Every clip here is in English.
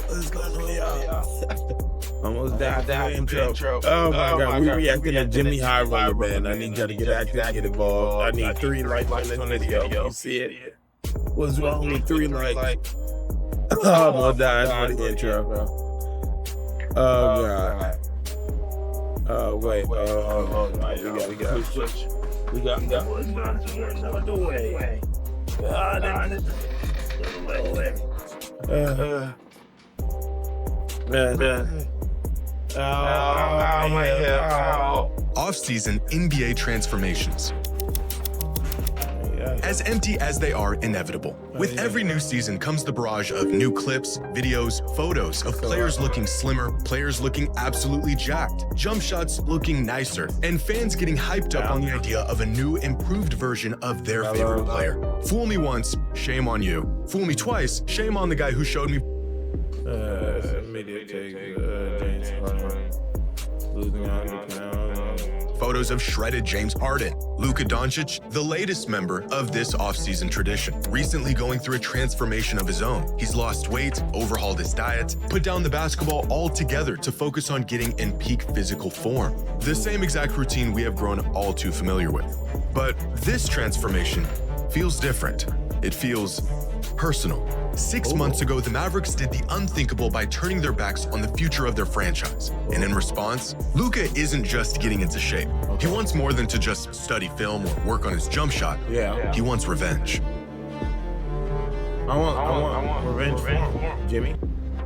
What's going on, y'all? Almost died the intro. Oh my God, we reacting to JxmyHighroller, man. I need y'all to get active, get involved. I need 3 likes on this video. You see it? What's wrong with 3 likes? Almost died for the intro, bro. Oh God. Oh wait. Oh, we got. Off-season NBA transformations. As empty as they are inevitable. With every new season comes the barrage of new clips, videos, photos of players looking slimmer, players looking absolutely jacked, jump shots looking nicer, and fans getting hyped up on the idea of a new, improved version of their favorite player. Fool me once, shame on you. Fool me twice, shame on the guy who showed me photos of shredded James Harden. Luka Doncic, the latest member of this offseason tradition, recently going through a transformation of his own. He's lost weight, overhauled his diet, put down the basketball altogether to focus on getting in peak physical form. The same exact routine we have grown all too familiar with. But this transformation feels different. It feels personal. 6 months ago, the Mavericks did the unthinkable by turning their backs on the future of their franchise. And in response, Luka isn't just getting into shape. He wants more than to just study film or work on his jump shot. He wants revenge. I want revenge for him, Jimmy.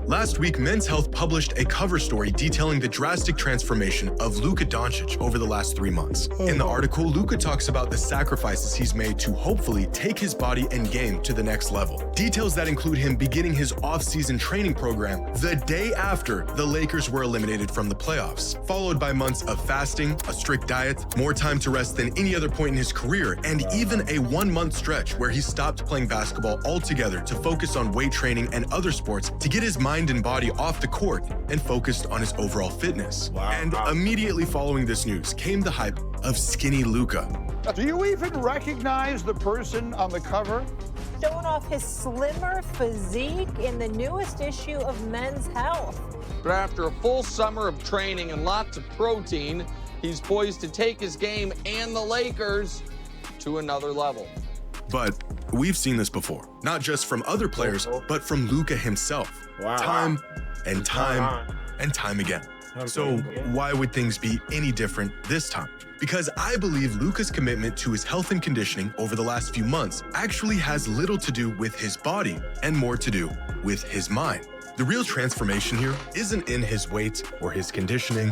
Last week, Men's Health published a cover story detailing the drastic transformation of Luka Doncic over the last 3 months. In the article, Luka talks about the sacrifices he's made to hopefully take his body and game to the next level. Details that include him beginning his off-season training program the day after the Lakers were eliminated from the playoffs, followed by months of fasting, a strict diet, more time to rest than any other point in his career, and even a 1-month stretch where he stopped playing basketball altogether to focus on weight training and other sports to get his mind and body off the court and focused on his overall fitness. And immediately following this news came the hype of skinny Luka. Do you even recognize the person on the cover? Showing off his slimmer physique in the newest issue of Men's Health. But after a full summer of training and lots of protein, he's poised to take his game and the Lakers to another level. But we've seen this before, not just from other players, but from Luka himself. Time and time and time again. So why would things be any different this time? Because I believe Luka's commitment to his health and conditioning over the last few months actually has little to do with his body and more to do with his mind. The real transformation here isn't in his weight or his conditioning,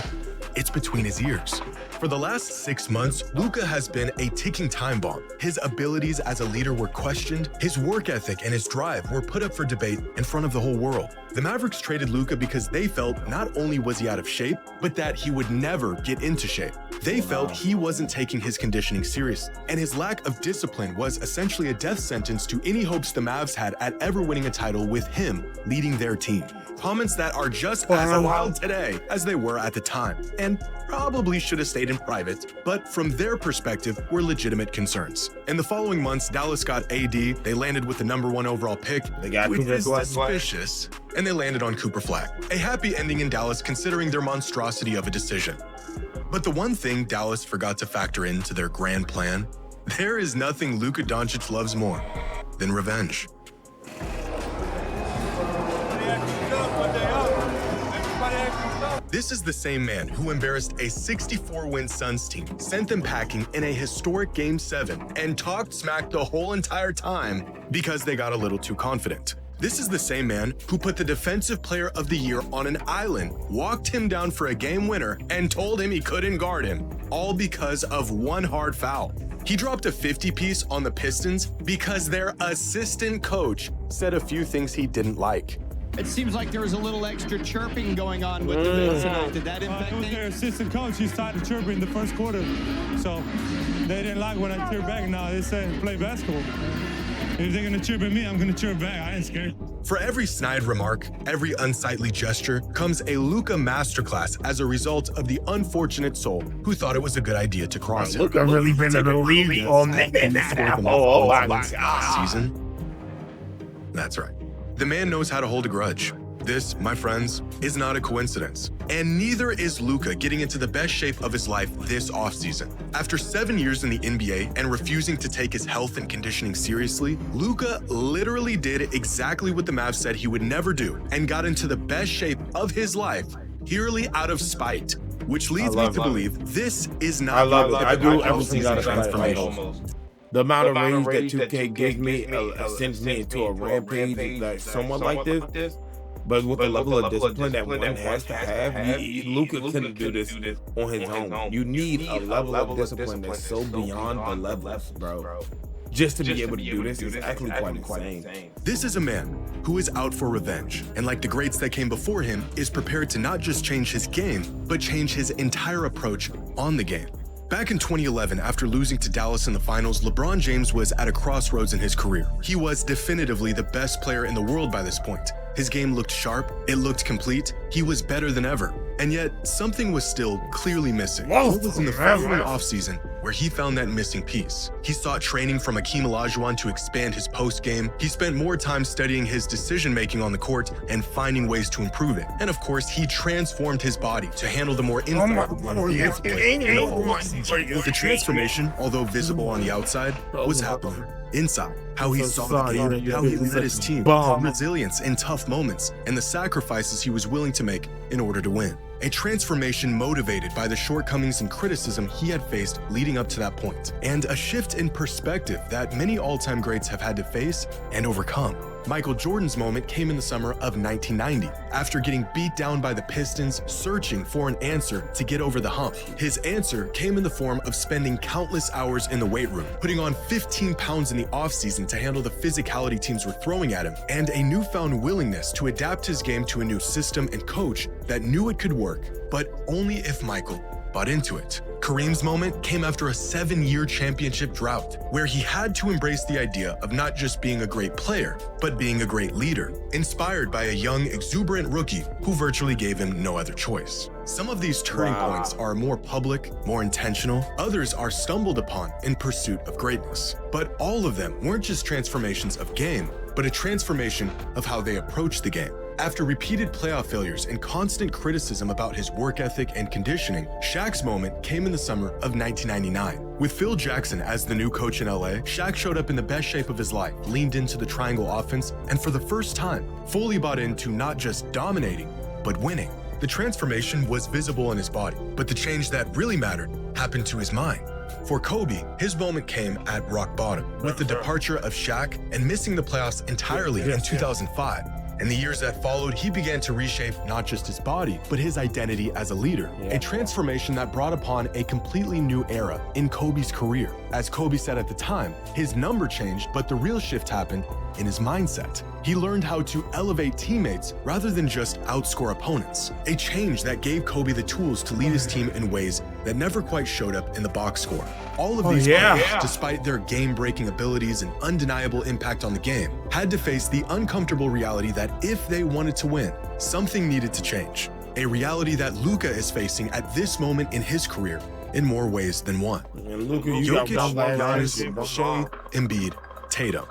it's between his ears. For the last 6 months, Luka has been a ticking time bomb. His abilities as a leader were questioned, his work ethic and his drive were put up for debate in front of the whole world. The Mavericks traded Luka because they felt not only was he out of shape, but that he would never get into shape. They felt he wasn't taking his conditioning seriously, and his lack of discipline was essentially a death sentence to any hopes the Mavs had at ever winning a title with him leading their team. Comments that are just as wild today as they were at the time, and probably should have stayed in private, but from their perspective were legitimate concerns. In the following months, Dallas got AD, they landed with the #1 overall pick, which is suspicious, and they landed on Cooper Flag. A happy ending in Dallas considering their monstrosity of a decision. But the one thing Dallas forgot to factor into their grand plan, there is nothing Luka Doncic loves more than revenge. This is the same man who embarrassed a 64-win Suns team, sent them packing in a historic Game 7, and talked smack the whole entire time because they got a little too confident. This is the same man who put the Defensive Player of the Year on an island, walked him down for a game winner, and told him he couldn't guard him, all because of one hard foul. He dropped a 50-piece on the Pistons because their assistant coach said a few things he didn't like. It seems like there was a little extra chirping going on with the Bills tonight. Did that impact things? Their assistant coach, he started chirping in the first quarter. So they didn't like when I cheered back. Now they said play basketball. If they're gonna chirp at me, I'm gonna chirp back. I ain't scared. For every snide remark, every unsightly gesture, comes a Luka masterclass as a result of the unfortunate soul who thought it was a good idea to cross him. Luka really been in the league all night. Oh my God. Season? That's right. The man knows how to hold a grudge. This, my friends, is not a coincidence. And neither is Luka getting into the best shape of his life this offseason. After 7 years in the NBA and refusing to take his health and conditioning seriously, Luka literally did exactly what the Mavs said he would never do and got into the best shape of his life purely out of spite, which leads me to believe this is not I love it. I do off-season everything out of transformation. The amount of rage that 2K gives me sends me into a rampage like someone like this. But with the level of discipline that one has to have, Luka couldn't do this on his own. You need a level of discipline that's so beyond the levels, bro. Just to be able to do this is actually quite insane. This is a man who is out for revenge, and like the greats that came before him, is prepared to not just change his game, but change his entire approach on the game. Back in 2011, after losing to Dallas in the finals, LeBron James was at a crossroads in his career. He was definitively the best player in the world by this point. His game looked sharp, it looked complete, he was better than ever. And yet, something was still clearly missing. It was in the following offseason where he found that missing piece. He sought training from Hakeem Olajuwon to expand his post game. He spent more time studying his decision-making on the court and finding ways to improve it. And of course, he transformed his body to handle the more The transformation, although visible on the outside, was happening inside. How he saw the game, how he led his team, resilience in tough moments, and the sacrifices he was willing to make in order to win. A transformation motivated by the shortcomings and criticism he had faced leading up to that point, and a shift in perspective that many all-time greats have had to face and overcome. Michael Jordan's moment came in the summer of 1990, after getting beat down by the Pistons, searching for an answer to get over the hump. His answer came in the form of spending countless hours in the weight room, putting on 15 pounds in the offseason to handle the physicality teams were throwing at him, and a newfound willingness to adapt his game to a new system and coach that knew it could work, but only if Michael bought into it. Kareem's moment came after a 7-year championship drought, where he had to embrace the idea of not just being a great player, but being a great leader, inspired by a young, exuberant rookie who virtually gave him no other choice. Some of these turning points are more public, more intentional. Others are stumbled upon in pursuit of greatness. But all of them weren't just transformations of game, but a transformation of how they approach the game. After repeated playoff failures and constant criticism about his work ethic and conditioning, Shaq's moment came in the summer of 1999. With Phil Jackson as the new coach in LA, Shaq showed up in the best shape of his life, leaned into the triangle offense, and for the first time, fully bought into not just dominating, but winning. The transformation was visible in his body, but the change that really mattered happened to his mind. For Kobe, his moment came at rock bottom, with the departure of Shaq and missing the playoffs entirely in 2005. In the years that followed, he began to reshape not just his body, but his identity as a leader, a transformation that brought upon a completely new era in Kobe's career. As Kobe said at the time, his number changed, but the real shift happened in his mindset. He learned how to elevate teammates rather than just outscore opponents, a change that gave Kobe the tools to lead his team in ways that never quite showed up in the box score. All of these players, despite their game-breaking abilities and undeniable impact on the game, had to face the uncomfortable reality that if they wanted to win, something needed to change. A reality that Luka is facing at this moment in his career in more ways than one. Jokic, Giannis, Shea, Embiid, Tatum.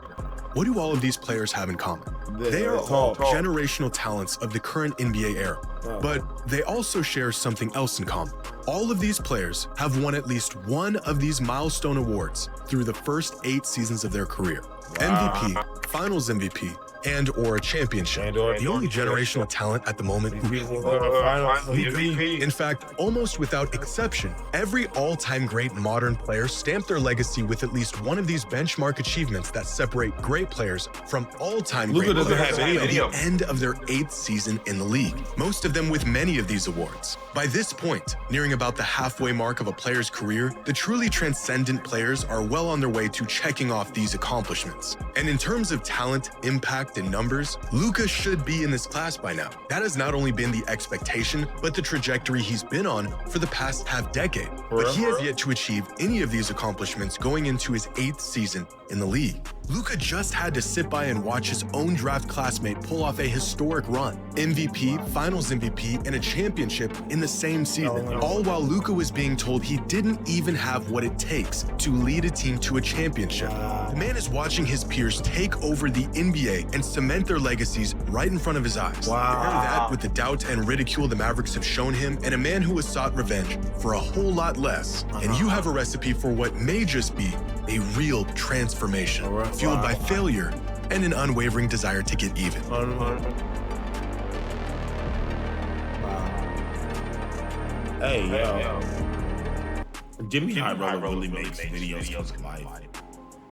What do all of these players have in common? They are all generational talents of the current NBA era, but they also share something else in common. All of these players have won at least one of these milestone awards through the first 8 seasons of their career. MVP, Finals MVP, and/or a championship. The only generational talent at the moment who in fact, almost without exception, every all-time great modern player stamped their legacy with at least one of these benchmark achievements that separate great players from all-time great players at the end of their 8th season in the league, most of them with many of these awards. By this point, nearing about the halfway mark of a player's career, the truly transcendent players are well on their way to checking off these accomplishments. And in terms of talent, impact, and numbers, Luka should be in this class by now. That has not only been the expectation, but the trajectory he's been on for the past half-decade. But he has yet to achieve any of these accomplishments going into his 8th season in the league. Luka just had to sit by and watch his own draft classmate pull off a historic run. MVP, Finals MVP, and a championship in the same season, all while Luka was being told he didn't even have what it takes to lead a team to a championship. The man is watching his peers take over the NBA and cement their legacies right in front of his eyes. Pair that with the doubt and ridicule the Mavericks have shown him, and a man who has sought revenge for a whole lot less, and you have a recipe for what may just be a real transformation, fueled by failure and an unwavering desire to get even. Hey, yo. JxmyHighroller really makes videos for life.